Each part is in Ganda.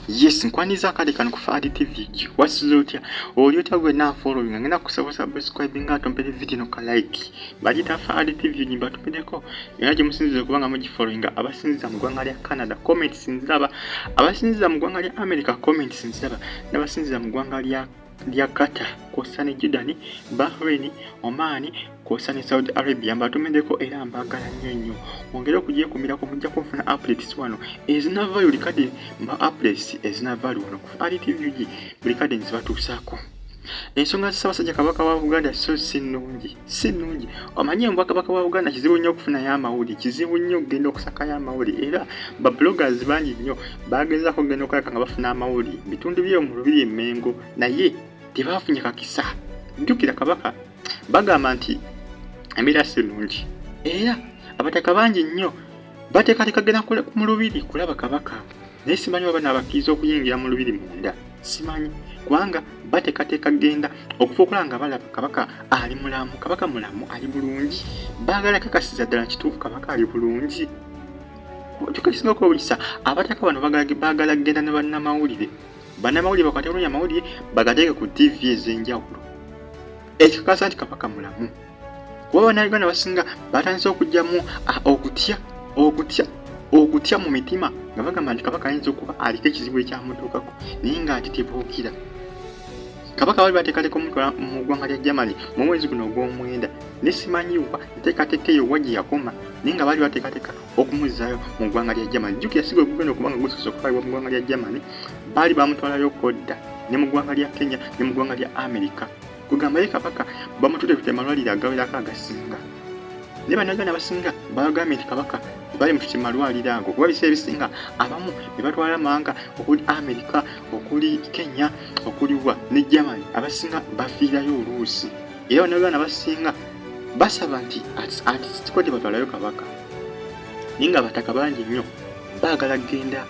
Yes, nkwaniza kale kano kufa TV. Wasizo otya? Oli otya gwe na following ngena kusaba subscribe nga tompere video no ka like. Bagita fa TV nyimba tupedeko. Yaje musinzize kubanga mu following abasinziza mu gwanga lya Canada comments nzaba. Abasinziza mu gwanga lya America comments nzaba. Nabasinziza mu gwanga lya Qatar, kosane Jordan, Bahrain, Oman, kosane Saudi Arabia mbatumendeko era mbagala nnyo. Ongera okugiye kumira ko mujja kufuna updates wano. Ezina value likade mba updates ezina value wano. Ali TV buli kade nzibatuusako. Ensonga Ssaabasajja Kabaka wa Uganda so sinungi. Omanyi mbwa Kabaka wa Uganda kizibu nnyo okufuna y'amawuli, kizibu nnyo okugenda okusaka y'amawuli era ba bloggers bangi nnyo bagezaako okugenda okulaka nga bafuna amawuli. Bitundu by'omu Lubiri Emmengo naye tebafunye kakisa. Jjukira Kabaka bagamba nti embeera si nnungi era abataka bangi nnyo bateekateeka genda mu Lubiri kulaba Kabaka. Naye simanyi oba n'abakkiriza okuyingira mu Lubiri munda, simanyi kubanga bateekateeka genda okufuukula nga balaba Kabaka ali mulamu, Kabaka mulamu ali bulungi. Baagala kakasiza ddala kituufu Kabaka ali bulungi. Tukisinga okwewulisa abataka bano baagala genda ne bannamawulire. Bannamawulire bakwate bulungi amawulire bagateeke ku TV ez'enjawulo. Ekikasa nti Kabaka mulamu. Kuba Bannayuganda abasinga batandise okujjamu okutya mu mitima nga bagamba nti Kabaka ayinza okuba aliko ekizibu ekyamutuukako naye ng'ati tebuukira. Kabaka bali bateekateeka omutwala mu ggwanga lya Germany mu mwezi guno ogw'omwenda ne simanyiwa nteekateeka eyo wa gye yakoma naye nga bali bateekateeka okumuzzaayo mu ggwanga lya Germany. Jjukira sigwe gugenda okuba nga gusoose okutwalibwa mu ggwanga lya Germany, baali bamutwalayo kodda ne mu ggwanga lya Kenya ne mu ggwanga lya America. Kugamba ye Kabaka bamutudde ku malwaliro agawerako agasinga. Ne Bannayuganda abasinga bagambye nti Kabaka bali mu malwaliro ago kuba biseera ebisinga abamu ne batwala amawanga okuli America, okuli Kenya, okuli ne Germany abasinga bafiirayo oluusi. Era Bannayuganda abasinga basaba nti ati batwalayo Kabaka. Naye nga abataka bangi nnyo baagala genda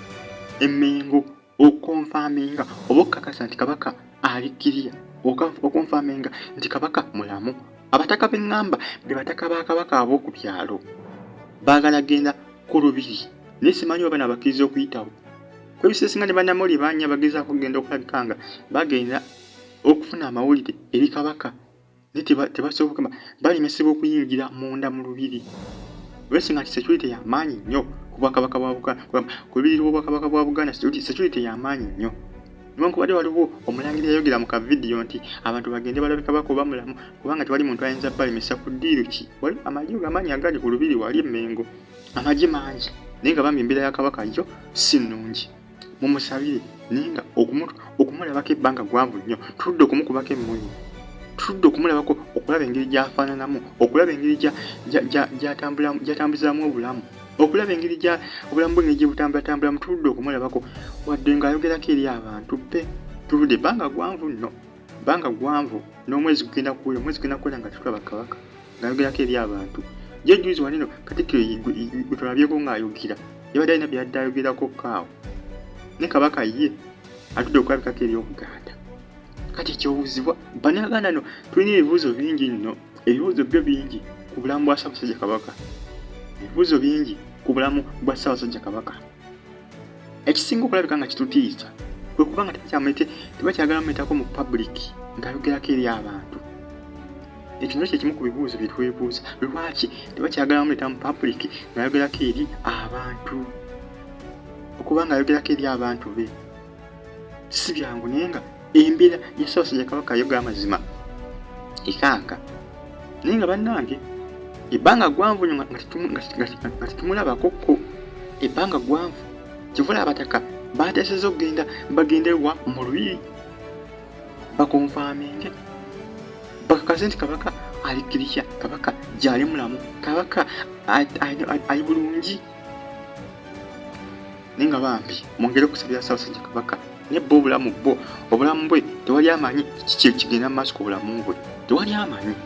Emmengo okonfaminga oba okukakasa nti Kabaka alikkirira, okonfaminga nti Kabaka mulamu. Abataka b'eŋŋamba be bataka ba Kabaka ab'oku byalo baagala genda ku Lubiri naye simanyi oba n'abakkiriza okuyitawo. Kwebiseesinga ne bannamawulire bannya bagezaako okugenda okulabika nga bagenda okufuna amawulire eri Kabaka naye tebasoboka balemesebwa okuyingira munda mu Lubiri. Olwesinga nti security y'amaanyi nnyo ku Bwakabaka bwa Buganda, ku Lubiri lw'Obwakabaka bwa Buganda security y'amaanyi nnyo. Newankubadde waliwo omulangira yayogera mu kavidiyo nti abantu bagende balabe Kabaka oba mulamu kubanga tewali muntu ayinza balemesa ku ddiiro ki. Waliwo amagye amanyi agali ku Lubiri wali Emmengo, amagye mangi naye nga bambi embeera ya Kabaka yo si nnungi. Mumusabire naye nga okumulabako ebbanga gwanvu nnyo, tuludde okumukubako emmunye, tuludde okumulabako okulaba engeri gy'afaananamu, okulaba engeri gy'atambuzaamu obulamu, okulaba engeri obulamu bwe ngeri butambula tuludde okumulabako wadde ng'ayogerako eri abantu be. Tuludde ebbanga gwanvu nno, ebbanga gwanvu n'omwezi gugenda kuwera nga tulaba Kabaka ng'ayogerako eri abantu. Ye juizi waneno Katikkiro gwe tulabyeko ng'ayogera yabadde alina byadde ayogerako kaawo ne Kabaka ye atudde okulabikako eri Obuganda. Kati ekyobuuzibwa Bannayuganda no tulina ebibuuzo bingi nno, ebibuuzo byo bingi ku bulamu bwa Ssaabasajja Kabaka, ebibuuzo bingi ku bulamu bwa Ssaabasajja Kabaka. Ekisinga okulabika nga kitutiisa kwe kubanga tebakyagala mumetako mu public ng'ayogerako eri abantu. Ekino kyekimu ku bibuuzo bye twebuuza, lwaki tebakyagala mumeta mu public ng'ayogerako eri abantu, okuba ng'ayogerako eri abantu be. Si byangu naye nga embeera ya Ssaabasajja Kabaka ayogera amazima ekanga naye nga bannange ebbanga gwanvu nnyo nga tetumulabakoko, ebbanga gwanvu kivula abataka bateeseza okugenda bagenderwa mu Lubiri bakonfaminge bakakase nti Kabaka alikkirira, Kabaka gy'ali mulamu, Kabaka ali bulungi. Naye nga bambi mwongere okusabira Ssaabasajja Kabaka naye bo obulamu bwe tewali amanyi kigenda mu maaso ku bulamu bwe, tewali amanyi.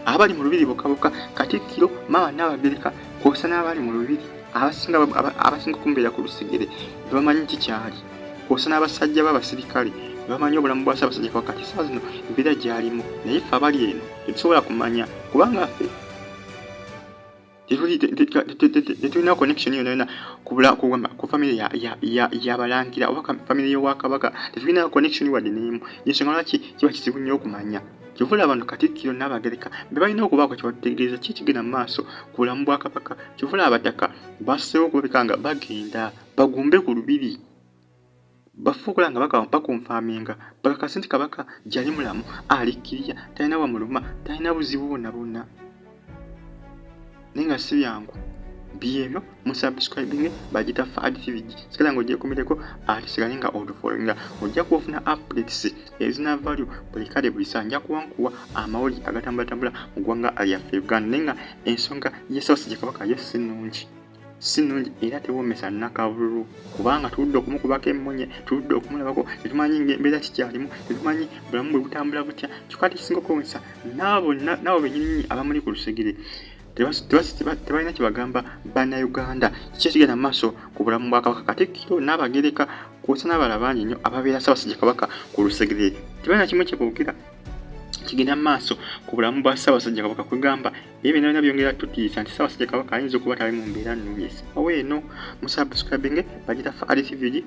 Abali mu Lubiri bokka Katikkiro, Maama Nnaabagereka kwosa n'abali mu Lubiri abasinga okumbeera ku lusigere bamanyi kikyali, kwosa n'abasajja b'abasirikale bamanyi obulamu bwa Ssaabasajja Kabaka kati saa zino embeera gy'alimu. Naye ffe abali eno tetusobola kumanya kubanga ffe tetulina connection yonna ku family y'abalangira oba family y'owa Kabaka tetulina connection wadde n'emu. Ensonga lwaki kiba kizibu nnyo okumanya. Kyovula abantu Katikkiro n'Abagereka be balina okubaako kye bategeeza ki kigenda mu maaso ku bulamu bwa Kabaka. Kyovula Abataka baseewo okulabika nga bagenda bagumbe ku Lubiri bafuukula nga bakonfaaminga bakakasa nti Kabaka gyali mulamu alikkirira talina wamuluma talina buzibu bwonna naye nga si byangu byebyo mu subscribing bagita Fad TV sikala nga ogyekumireko ate sigale nga otufollowinga ojja kuofuna updates ezina value buli kale buli saa nja kuwankuwa amawulire agatambula mu ggwanga lyaffe Uganda naye nga ensonga y'Ssaabasajja Kabaka yo si nnungi era tewoomesa nnakabululu kubanga tuludde okumukubako emmunye tuludde okumulabako tetumanyi ng'embeera kikyalimu tetumanyi bulamu bwe butambula butya kyokka kisinga okuwomesa n'abo bennyini abamuli ku lusegere tebalina kye bagamba bannayuganda kiki ekigenda mu maaso ku bulamu bwa Kabaka Katikkiro n'Abagereka kw'ossa n'abalala bangi nnyo ababeera Ssaabasajja Kabaka ku lusegere tebalina kimu kye boogera kigenda mu maaso ku bulamu bwa Ssaabasajja Kabaka kwegamba ebyo byonna byongera tutiisa nti Ssaabasajja Kabaka ayinza okuba tali mu mbeera nnungi awo eno mu subscribing bagita Fad TV